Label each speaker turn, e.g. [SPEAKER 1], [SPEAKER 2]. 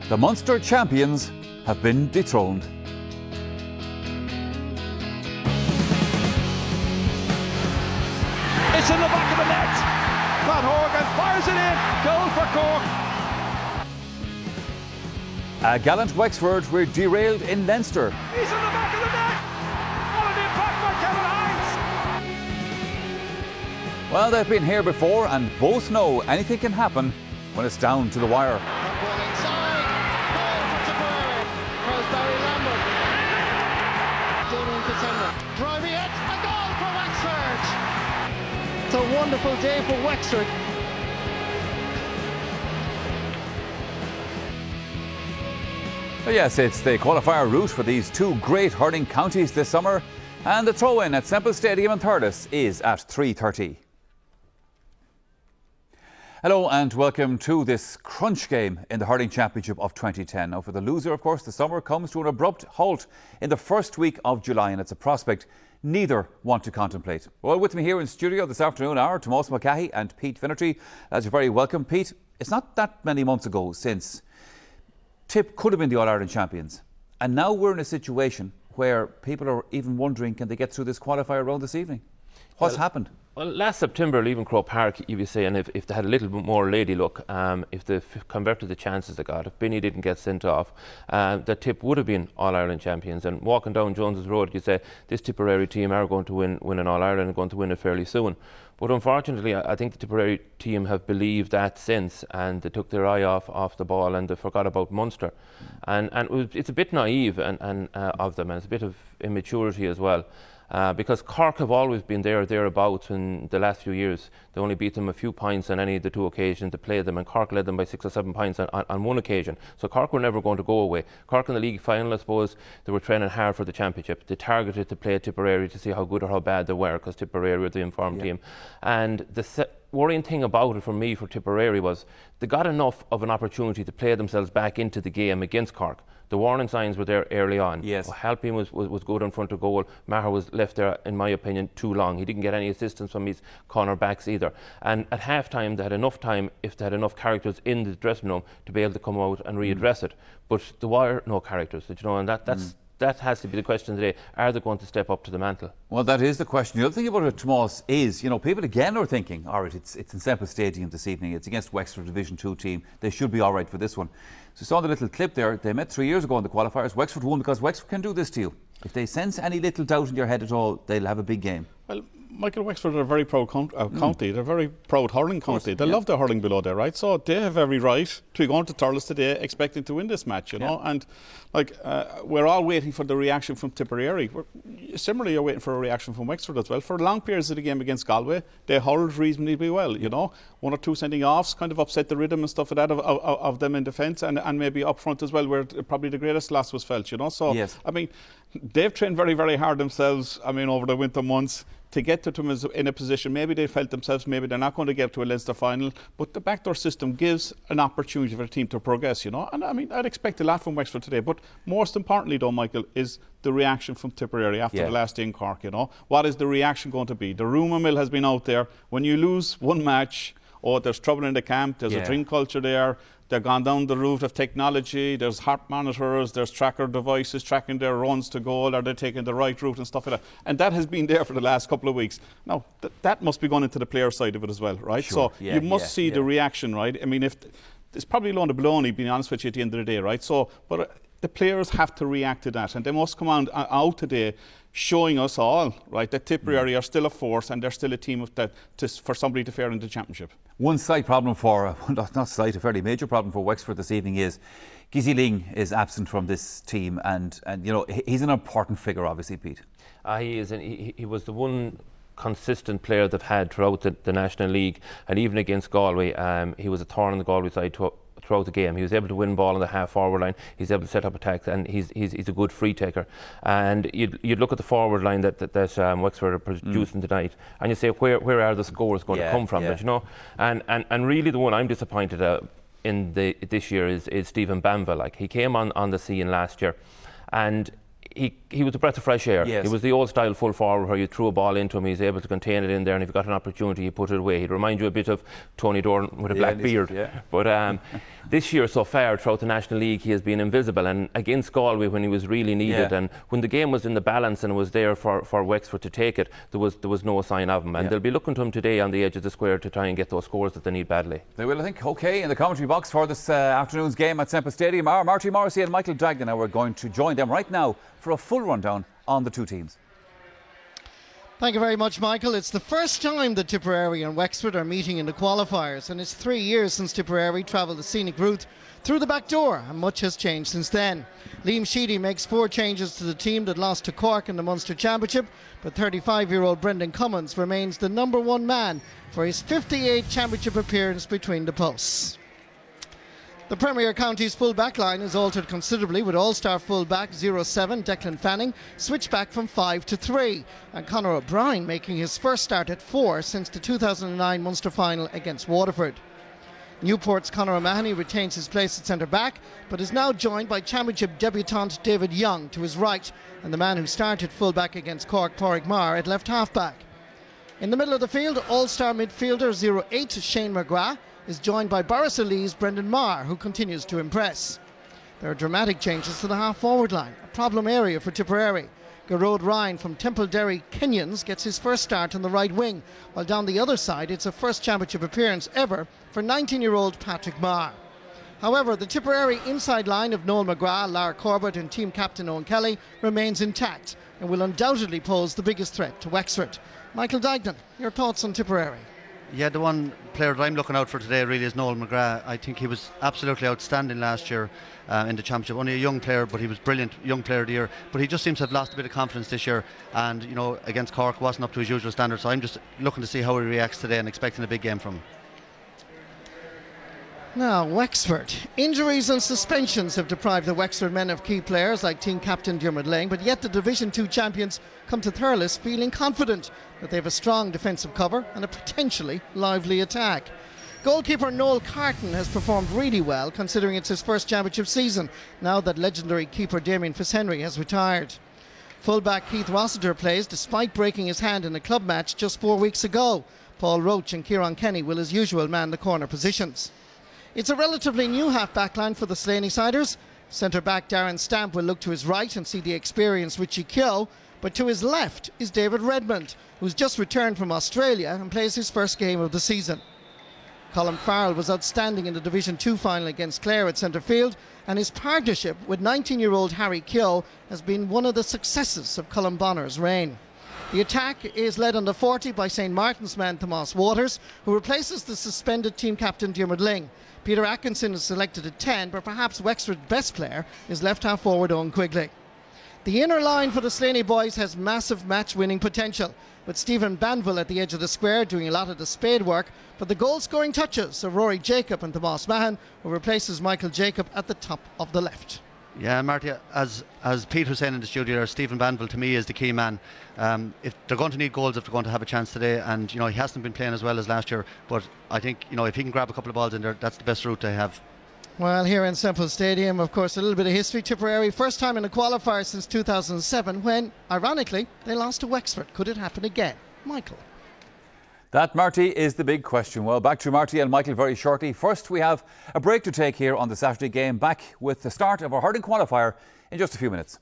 [SPEAKER 1] The Munster champions have been dethroned.
[SPEAKER 2] It's in the back of the net. Pat Horgan fires it in. Goal for Cork.
[SPEAKER 1] A gallant Wexford were derailed in Leinster.
[SPEAKER 2] He's in the back of the net. What an impact by Kevin Hines.
[SPEAKER 1] Well, they've been here before and both know anything can happen when it's down to the wire.
[SPEAKER 3] Ball inside. Goal for Tipperary. Cross Barry Lambert. Damien Cassandra. Driving it. A goal for Wexford. It's a wonderful day for Wexford.
[SPEAKER 1] But yes, it's the qualifier route for these two great hurling counties this summer, and the throw-in at Semple Stadium in Thurles is at 3:30. Hello and welcome to this crunch game in the Hurling Championship of 2010. Now for the loser, of course, the summer comes to an abrupt halt in the first week of July, and it's a prospect neither want to contemplate. Well, with me here in studio this afternoon are Tomás Mulcahy and Pete Finnerty. As you're very welcome. Pete, it's not that many months ago since Tip could have been the All-Ireland champions, and now we're in a situation where people are even wondering, can they get through this qualifier round this evening? What's happened?
[SPEAKER 4] Well, last September, leaving Croke Park, you were saying if they had a little bit more lady luck, if they converted the chances they got, if Binny didn't get sent off, the Tip would have been All-Ireland champions. And walking down Jones's Road, you say this Tipperary team are going to win an All-Ireland and going to win it fairly soon. But unfortunately, I think the Tipperary team have believed that since, and they took their eye off the ball and they forgot about Munster. And it's a bit naive of them, and it's a bit of immaturity as well. Because Cork have always been thereabouts in the last few years. They only beat them a few points on any of the two occasions they played them, and Cork led them by 6 or 7 points on one occasion. So Cork were never going to go away. Cork in the league final, I suppose, they were training hard for the championship. They targeted to play Tipperary to see how good or how bad they were, because Tipperary were the informed team. And the worrying thing about it for me, for Tipperary, was they got enough of an opportunity to play themselves back into the game against Cork. The warning signs were there early on.
[SPEAKER 1] Yes.
[SPEAKER 4] Halpin was good in front of goal. Maher was left there, in my opinion, too long. He didn't get any assistance from his corner backs either. And at half time, they had enough time, if they had enough characters in the dressing room, to be able to come out and readdress it. But there were no characters, you know, and that has to be the question today. Are they going to step up to the mantle? Well,
[SPEAKER 1] that is the question. The other thing about it, Tomás, is, you know, people again are thinking, all right, it's in Semple Stadium this evening. It's against Wexford Division 2 team. They should be all right for this one. So you saw the little clip there. They met 3 years ago in the qualifiers. Wexford won because Wexford can do this to you. If they sense any little doubt in your head at all, they'll have a big game.
[SPEAKER 5] Well, Michael, Wexford are a very proud county. They're a very proud hurling county. They love their hurling below there, right? So they have every right to go into Thurles today expecting to win this match, you know. And like we're all waiting for the reaction from Tipperary. Similarly, you're waiting for a reaction from Wexford as well. For long periods of the game against Galway, they hurled reasonably well, you know. 1 or 2 sending offs kind of upset the rhythm and stuff like that of them in defence, and maybe up front as well, where probably the greatest loss was felt, you know. So, I mean, they've trained very, very hard themselves, I mean, over the winter months, to get to them in a position. Maybe they felt themselves, maybe they're not going to get to a Leinster final, but the backdoor system gives an opportunity for the team to progress, you know. And I mean, I'd expect a lot from Wexford today, but most importantly though, Michael, is the reaction from Tipperary after the last day in Cork, you know. What is the reaction going to be? The rumour mill has been out there. When you lose one match, oh, there's trouble in the camp, there's a drink culture there. They've gone down the route of technology. There's heart monitors, there's tracker devices tracking their runs to goal. Are they taking the right route and stuff like that? And that has been there for the last couple of weeks. Now, that must be going into the player side of it as well, right?
[SPEAKER 1] Sure.
[SPEAKER 5] So you must see the reaction, right? I mean, it's probably a load of baloney, being honest with you, at the end of the day, right? So, but the players have to react to that, and they must come out today showing us all, right, that Tipperary are still a force and they're still a team for somebody to fare in the championship.
[SPEAKER 1] One slight problem for, not slight, a fairly major problem for Wexford this evening is Gizzy Ling is absent from this team, and you know, he's an important figure, obviously, Pete.
[SPEAKER 4] He is, and he was the one consistent player they've had throughout the National League, and even against Galway, he was a thorn in the Galway side throughout the game. He was able to win ball on the half-forward line. He's able to set up attacks, and he's a good free taker. And you'd look at the forward line that Wexford are producing tonight, and you say, where are the scores going to come from? But, you know, and really the one I'm disappointed in this year is Stephen Bamva. Like, he came on the scene last year, and he was a breath of fresh air.
[SPEAKER 1] Yes.
[SPEAKER 4] He was the old style full forward where you threw a ball into him, he's able to contain it in there, and if you got an opportunity, you put it away. He'd remind you a bit of Tony Doran with a black beard.
[SPEAKER 1] Yeah.
[SPEAKER 4] But this year so far throughout the National League he has been invisible, and against Galway when he was really needed, and when the game was in the balance and was there for Wexford to take it, there was no sign of him, and they'll be looking to him today on the edge of the square to try and get those scores that they need badly.
[SPEAKER 1] They will, I think. OK, in the commentary box for this afternoon's game at Semple Stadium are Marty Morrissey and Michael Dagnan, and we're going to join them right now for a full rundown on the two teams.
[SPEAKER 3] Thank you very much, Michael. It's the first time that Tipperary and Wexford are meeting in the qualifiers, and it's 3 years since Tipperary travelled the scenic route through the back door, and much has changed since then. Liam Sheedy makes 4 changes to the team that lost to Cork in the Munster Championship, but 35-year-old Brendan Cummins remains the #1 man for his 58th championship appearance between the posts. The Premier County's full back line is altered considerably, with all-star full-back 07 Declan Fanning switched back from 5 to 3, and Conor O'Brien making his first start at 4 since the 2009 Munster final against Waterford. Newport's Conor O'Mahony retains his place at centre-back, but is now joined by Championship debutant David Young to his right, and the man who started full-back against Cork, Pádraig Maher, at left half-back. In the middle of the field, all-star midfielder 08 Shane McGrath is joined by Boris Lee's Brendan Maher, who continues to impress. There are dramatic changes to the half-forward line, a problem area for Tipperary. Garrod Ryan from Temple-Derry Kenyans gets his first start on the right wing, while down the other side it's a first championship appearance ever for 19-year-old Patrick Maher. However, the Tipperary inside line of Noel McGrath, Lara Corbett and team captain Owen Kelly remains intact and will undoubtedly pose the biggest threat to Wexford. Michael Dagnan, your thoughts on Tipperary?
[SPEAKER 6] Yeah, the one player that I'm looking out for today really is Noel McGrath. I think he was absolutely outstanding last year in the championship. Only a young player, but he was brilliant, young player of the year. But he just seems to have lost a bit of confidence this year, and you know, against Cork wasn't up to his usual standard. So I'm just looking to see how he reacts today and expecting a big game from him.
[SPEAKER 3] Now, Wexford. Injuries and suspensions have deprived the Wexford men of key players like team captain Diarmuid Lang, but yet the Division 2 champions come to Thurles feeling confident that they have a strong defensive cover and a potentially lively attack. Goalkeeper Noel Carton has performed really well, considering it's his first championship season, now that legendary keeper Damien Fitzhenry has retired. Fullback Keith Rossiter plays despite breaking his hand in a club match just 4 weeks ago. Paul Roach and Kieran Kenny will as usual man the corner positions. It's a relatively new half-back line for the Slaney-siders. Centre-back Darren Stamp will look to his right and see the experienced Richie Keogh, but to his left is David Redmond, who's just returned from Australia and plays his first game of the season. Colin Farrell was outstanding in the Division 2 final against Clare at centre field, and his partnership with 19-year-old Harry Keogh has been one of the successes of Colin Bonner's reign. The attack is led on the 40 by St Martin's man Tomas Waters, who replaces the suspended team captain Diarmuid Lang. Peter Atkinson is selected at 10, but perhaps Wexford's best player is left half forward Owen Quigley. The inner line for the Slaney boys has massive match-winning potential, with Stephen Banville at the edge of the square doing a lot of the spade work for the goal-scoring touches of Rory Jacob and Tomas Mahan, who replaces Michael Jacob at the top of the left.
[SPEAKER 6] Yeah, Marty, as Pete was saying in the studio, Stephen Banville to me is the key man. If they're going to need goals, if they're going to have a chance today, and you know, he hasn't been playing as well as last year, but I think, you know, if he can grab a couple of balls in there, that's the best route they have.
[SPEAKER 3] Well, here in Semple Stadium, of course, a little bit of history. Tipperary, first time in a qualifier since 2007, when, ironically, they lost to Wexford. Could it happen again? Michael.
[SPEAKER 1] That, Marty, is the big question. Well, back to Marty and Michael very shortly. First, we have a break to take here on the Saturday game, back with the start of our hurling qualifier in just a few minutes.